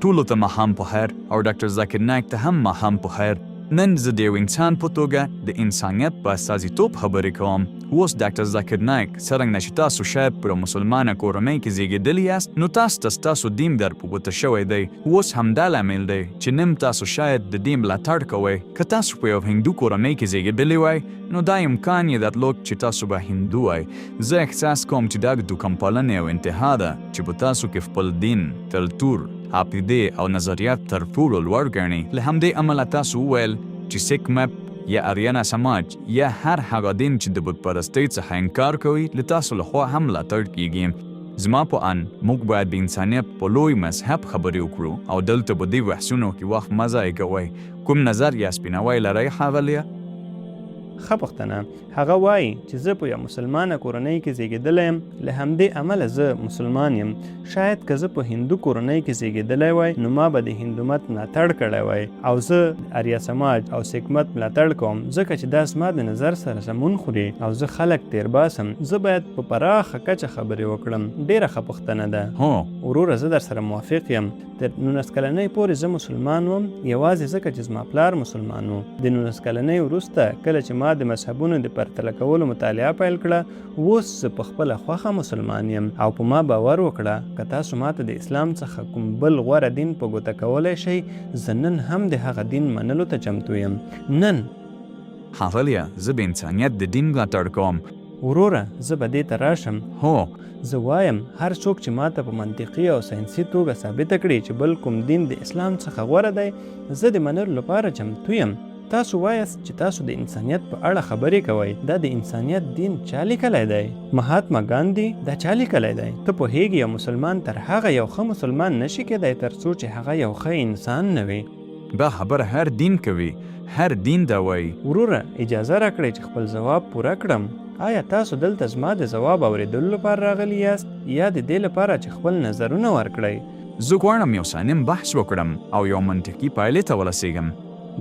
ټولو ته ماښام په خیر او ډاکټر ذاکر نایک ته هم ماښام په خیر. نن زه د یو انسان په توګه د انسانیت په استازیتوب خبرې کوم. اوس ډاکټر ذاکر نایک څرنګه چې تاسو شاید په مسلمانه کورنۍ کې زیږېدلي یاست، نو تاسو ته ستاسو دین در په ګوته شوی دی. اوس همدا لامل دی چې نن تاسو شاید د دین ملاتړ کوئ. که تاسو په یو هندو کورنۍ کې زیږېدلي وای، نو دا امکان یې درلود چې تاسو به هندو وای. زه احساس کوم چې دا د توکمپالنې یو انتها ده چې په تاسو کې خپل دین، کلتور، عقیدې او نظریات تر ټولو لوړ ګڼي. له همدې امله تاسو وویل چې سیک مپ یا اریانا سماج یا هر هغه دین چې د بت پرستۍ څخه انکار کوي له تاسو لخوا هم ملاتړ کیږي. زما په ان موږ باید د انسانیت په لوی مذهب خبرې وکړو او دلته به دې بحثونو کې وخت مه ضایع کوئ. کوم نظر یا سپیناوی لرئ ښاغلیه؟ ښه پوښتنه. هغه وایي چې زه په یو مسلمانه کورنۍ کې زیږېدلی یم، له همدې امله زه مسلمان یم. شاید که زه په هندو کورنۍ کې زیږېدلی وای، نو ما به د هندومت ملاتړ کړی وای، او زه اریا سماج او سیکمت ملاتړ کوم ځکه چې دا زما د نظر سره سمون خوري او زه خلک تیر باسم. زه باید په پراخه کچه خبرې وکړم. ډېره ښه پوښتنه ده. وروره زه در سره موافق یم. تر 19 کلنۍ پورې زه مسلمان وم، یوازې ځکه چې زما پلار مسلمان و. د 19 کلنۍ وروسته کله چې ما د مذهبونو د پرتله کولو مطالعه پیل کړه، اوس زه په خپله خوښه مسلمان یم او په ما باور وکړه که تاسو ماته د اسلام څخه کوم بل غوره دین په ګوته کولی شئ، زه نن هم د هغه دین منلو ته چمتو یم. نن ښاغلیه، زه د انسانیت د دین ملاتړ کوم. وروره زه به دې ته راشم. هو، زه وایم هر څوک چې ماته په منطقي او ساینسي توګه ثابته کړي چې بل کوم دین د اسلام څخه غوره دی، زه د منلو لپاره چمتو یم. تاسو وایاست چې تاسو د انسانیت په اړه خبرې کوئ. دا د انسانیت دین چا لیکلی دی؟ مهاتما ګاندي دا چا لیکلی دی؟ ته پوهیږې یو مسلمان تر هغه یو ښه مسلمان نشي کېدی تر څو چې هغه یو ښه انسان نه وي. دا خبره هر دین کوي. هر دین دا وایي. وروره اجازه راکړئ چې خپل ځواب پوره کړم. آیا تاسو دلته زما د ځواب اورېدلو لپاره راغلي یاست یا د دې لپاره چې خپل نظرونه ورکړئ؟ زه غواړم یو سالم بحث وکړم او یو منطقي پایلې ته ورسیږم.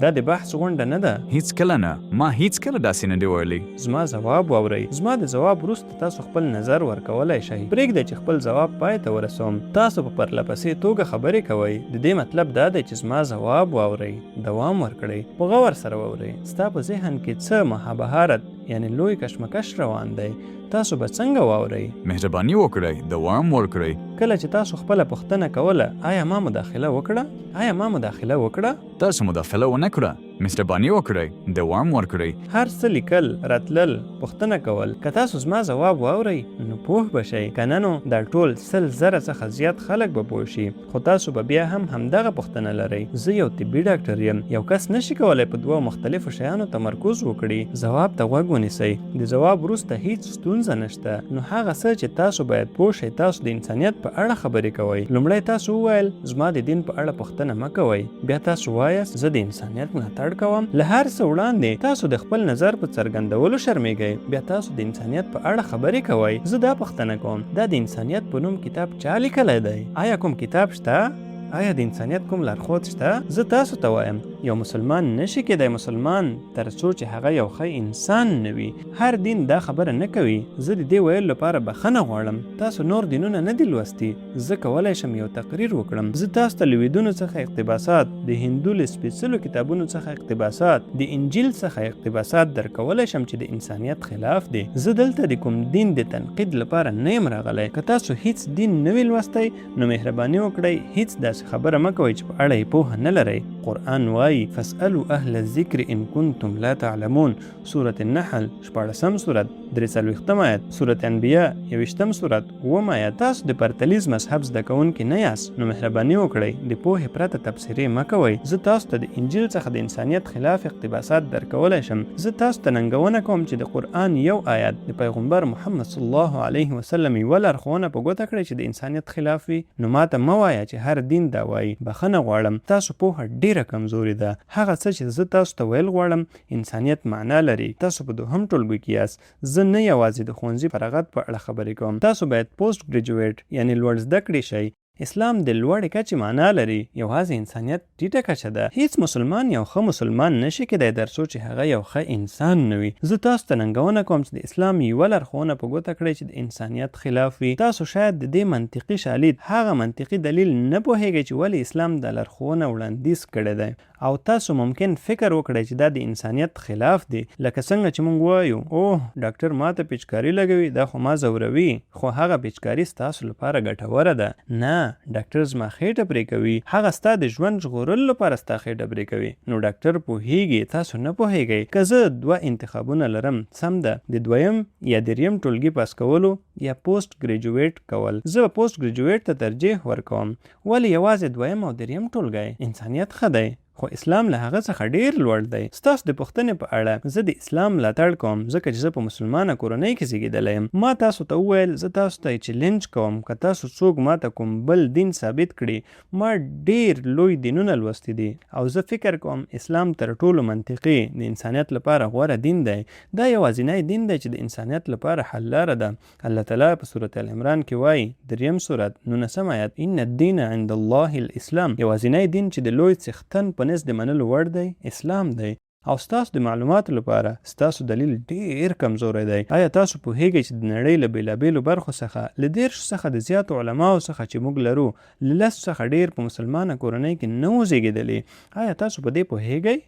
دا د بحث غونډه نه ده. هیڅ کله نه. ما هیڅ کله داسې نه دی ویلي. زما ځواب واورئ. زما د ځواب وروسته تاسو خپل نظر ورکولی شئ. پرېږدئ چې خپل ځواب پای ته ورسوم. تاسو په پرله پسې توګه خبرې کوئ. د دې مطلب دا دی چې زما ځواب واورئ، دوام ورکړئ، په غور سره واورئ. ستا په ذهن کې څه مهابهارت یعنی لوی کشمکش روان دی. تاسو به څنګه واورئ؟ مهرباني وکړئ، دوام ورکړئ. کله چې تاسو خپله پوښتنه کوله، آیا ما مداخله وکړه؟ آیا ما مداخله وکړه؟ تاسو مداخله ونه کړه. مهرباني وکړئ، دوام ورکړئ. هر څه لیکل، راتلل، پوښتنه کول. که تاسو زما ځواب واورئ نو پوه به شئ، که نه نو دا ټول 100,000 څخه زیات خلک به پوه شي. خو تاسو به بیا هم همدغه پوښتنه لرئ. زه یو طبي ډاکټر یم. یو کس نشي کولی په دوه مختلفو شیانو تمرکز وکړي. ځواب ته غوږ ونیسئ. د ځواب وروسته هیڅ ستونزه نشته. نو هغه څه چې تاسو باید پوه شئ، تاسو د انسانیت په اړه خبرې کوئ. لومړی تاسو وویل زما د دین په اړه پوښتنه مه کوئ. بیا تاسو وایاست زه د انسانیت ملاتړ کوم. له هر څه وړاندې تاسو د خپل نظر په څرګندولو شرمېږئ. بیا تاسو د انسانیت په اړه خبرې کوئ. زه دا پوښتنه کوم، دا د انسانیت په نوم کتاب چا لیکلی دی؟ آیا کوم کتاب شته؟ آیا د انسانیت کوم لارښود شته؟ زه تاسو ته وایم یو مسلمان نشي کېدی مسلمان تر څو چې هغه یو ښه انسان نه وي. هر دین دا خبره نه کوي. زه د دې ویلو لپاره بخښنه غواړم. تاسو نور دینونه نه دي لوستي. زه کولی شم یو تقریر وکړم. زه تاسو ته له ویدونو څخه اقتباسات، د هندو له سپېڅلو کتابونو څخه اقتباسات، د انجیل څخه اقتباسات درکولی شم چې د انسانیت خلاف دي. زه دلته د کوم دین د تنقید لپاره نه یم راغلی. که تاسو هیڅ دین نه وي لوستی نو مهرباني وکړئ هیڅ داسې خبره مه کوئ چې په اړه یې پوهه نه لرئ. قرآن وایي فاسألوا اهل الذکر ان کنتم لا تعلمون. سورة النحل 14 سورت 43 آیت، سورة انبیاء 21 سورت 9 آیت. تاسو د پرتلیز مذهب زده کوونکي نه یاست نو مهرباني وکړئ د پوهې پرته تبصرې مه کوئ. زه تاسو ته د انجیل څخه د انسانیت خلاف اقتباسات درکولی شم. زه تاسو ته ننګونه کوم چې د قرآن یو آیت د پیغمبر محمد صلی الله علیه وسلم یوه لارښوونه په ګوته کړئ چې د انسانیت خلاف وي. نو ماته مه وایه چې هر دین دا وایي. بخښنه غواړم، تاسو پوهه ډیره کمزوري ده. هغه څه چې زه تاسو ته ویل غواړم انسانیت معنا لري. تاسو په دوهم ټولګي کې یاست. زه نه یوازې د ښوونځي فراغت په اړه خبرې کوم. تاسو باید پوسټ ګریجویټ یعنی لوړ زده کړې شئ. اسلام د لوړې کچې معنا لري، یوازې انسانیت ټیټه کچه ده. هیڅ مسلمان یو ښه مسلمان نشي کېدای تر څو چې هغه یو ښه انسان نه وي. زه تاسو ته ننګونه کوم چې د اسلام یوه لارښوونه په ګوته کړئ چې د انسانیت خلاف وي. تاسو شاید د دې منطقي شالید هغه منطقي دلیل نه پوهیږئ چې ولې اسلام دا لارښوونه وړاندیز کړې ده، او تاسو ممکن فکر وکړئ چې دا د انسانیت خلاف دی. لکه څنګه چې موږ وایو اوه ډاکټر ما ته پیچکاري لګوي، دا خو ما ځوروي، خو هغه پیچکاري ستاسو لپاره ګټوره ده. نه، ډاکټر زما خېټه پرې کوي، هغه ستا د ژوند ژغورلو لپاره ستا خېټه پرې کوي. نو ډاکټر پوهیږي، تاسو نه پوهیږئ. که زه 2 انتخابونه لرم، سم ده، د 2م یا 3م ټولګي پاس کولو یا پوسټ ګریجویټ کول، زه به پوسټ ګریجویټ ته ترجیح ورکوم. ولې یوازې 2م او 3م ټولګی؟ انسانیت ښه دی، خو اسلام له هغه څخه ډیر لوړ دی. ستاسو د پوښتنې په اړه زه د اسلام ملاتړ کوم، ځکه چې زه په مسلمانه کورنۍ کې زیږېدلی یم. ما تاسو ته وویل زه تاسو ته چیلنج کوم، که تاسو څوک ما ته کوم بل دین ثابت کړي. ما ډیر لوی دینونه لوستي دي او زه فکر کوم اسلام تر ټولو منطقي د انسانیت لپاره غوره دین دی. دا یوازینی دین دی چې د انسانیت لپاره حل لاره ده. الله تعالی په سورة العمران کې وایي، 3م سورت 19 آیت، ان الدین عند الله الاسلام. یوازینی دین چې د لوی څښتن په نزد منلو وړ دی اسلام دی. او ستاسو د معلوماتو لپاره ستاسو دلیل ډیر کمزوری دی. آیا تاسو پوهیږئ چې د نړۍ له بیلابیلو برخو څخه له 10 څخه د زیاتو علماو څخه چې موږ لرو، له 10 څخه ډیر په مسلمانه کورنۍ کې نه وو زیږېدلي؟ آیا تاسو په دې پوهیږئ؟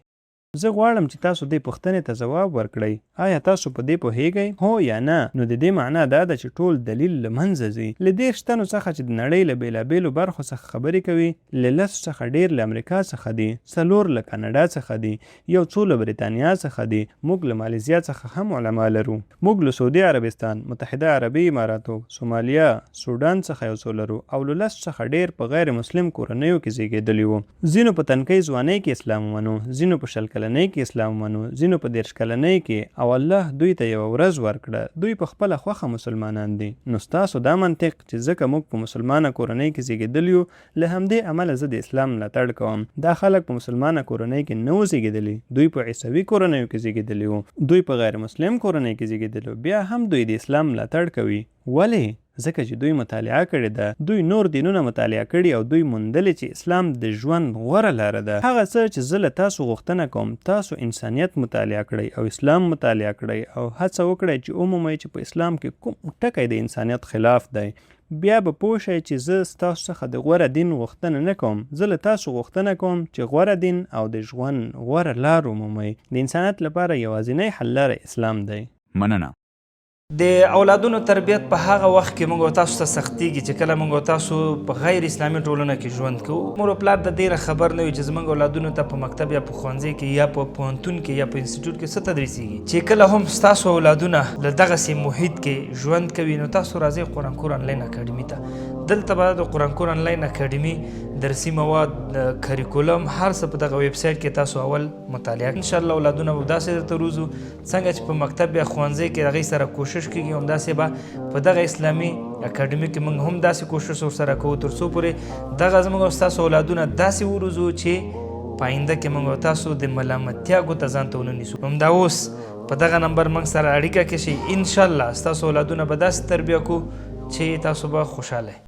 زه غواړم چې تاسو دې پوښتنې ته ځواب ورکړئ. آیا تاسو په دې پوهیږئ؟ هو یا نه؟ نو د دې معنا دا ده چې ټول دلیل له منځه ځي. له 10 تنو څخه چې د نړۍ له بیلابیلو برخو څخه خبرې کوي، له 10 څخه ډیر له امریکا څخه دي، 4 له کاناډا څخه دي، یو څو له بریتانیا څخه دي، موږ له مالیزیا څخه هم علما لرو، موږ له سعودي عربستان، متحده عربي اماراتو، سومالیا، سودان څخه یو څو لرو، او له 10 څخه ډیر په غیر مسلم کورنیو کې زیږېدلي وو. ځینو په تنکۍ ځوانۍ کې اسلام ومنو، ځینو په 20 کلنۍ کې اسلام ومنو، ځینو په 30 کلنۍ کې، او الله دوی ته یوه ورځ ورکړه. دوی په خپله خوښه مسلمانان دي. نو ستاسو دا منطق چې ځکه موږ په مسلمانه کورنۍ کې زیږېدلي یو، له همدې امله زه د اسلام ملاتړ کوم. دا خلک په مسلمانه کورنۍ کې نه وو زیږېدلي، دوی په عیسوي کورنیو کې زیږېدلي وو، دوی په غیر مسلم کورنۍ کې زیږېدلي وو، بیا هم دوی د اسلام ملاتړ کوي. ولې؟ ځکه چې دوی مطالعه کړې ده، دوی نور دینونه مطالعه کړي او دوی موندلې چې اسلام د ژوند غوره لاره ده. هغه څه چې زه له تاسو غوښتنه کوم، تاسو انسانیت مطالعه کړئ او اسلام مطالعه کړئ او هڅه وکړئ چې ومومئ چې په اسلام کې کوم ټکی د انسانیت خلاف دی. بیا به پوه شئ چې زه ستاسو څخه د غوره دین غوښتنه نه کوم، زه له تاسو غوښتنه کوم چې غوره دین او د ژوند غوره لار ومومئ. د انسانیت لپاره یوازینی حل لاره اسلام دی. مننه. د اولادونو تربیت په هغه وخت کې موږ تاسو ته سختیږي چې کله موږ تاسو په غیر اسلامي ټولنه کې ژوند کوو. مور او پلار د دې خبر نه وي چې زموږ اولادونو ته په مکتب یا په ښوونځي کې یا په پوهنتون کې یا په انسټیټیوټ کې څه تدریسیږي. چې کله هم ستاسو اولادونه له دغسې محیط کې ژوند کوي، نو تاسو راځئ قرآن کور انلاین اکاډمي ته. دلته به د قرآن کور انلاین اکاډمي درسي مواد، کریکولم، هر څه په دغه ویب سایټ کې تاسو اول مطالعه. انشاءالله اولادونه به داسې درته روزو څنګه چې په مکتب یا ښوونځي کې هغوی سره کوشش کېږي، همداسې به په دغه اسلامي اکاډمي کې موږ هم داسې کوشش ورسره کوو تر څو پورې دغه زموږ او ستاسو اولادونه داسې وروزو چې په آینده کې موږ او تاسو د ملامتیا ګوته ځان ته ونه نیسو. همدا اوس په دغه نمبر موږ سره اړیکه کې شئ. انشاءالله ستاسو اولادونه به داسې تربیه کوو چې تاسو به خوشحاله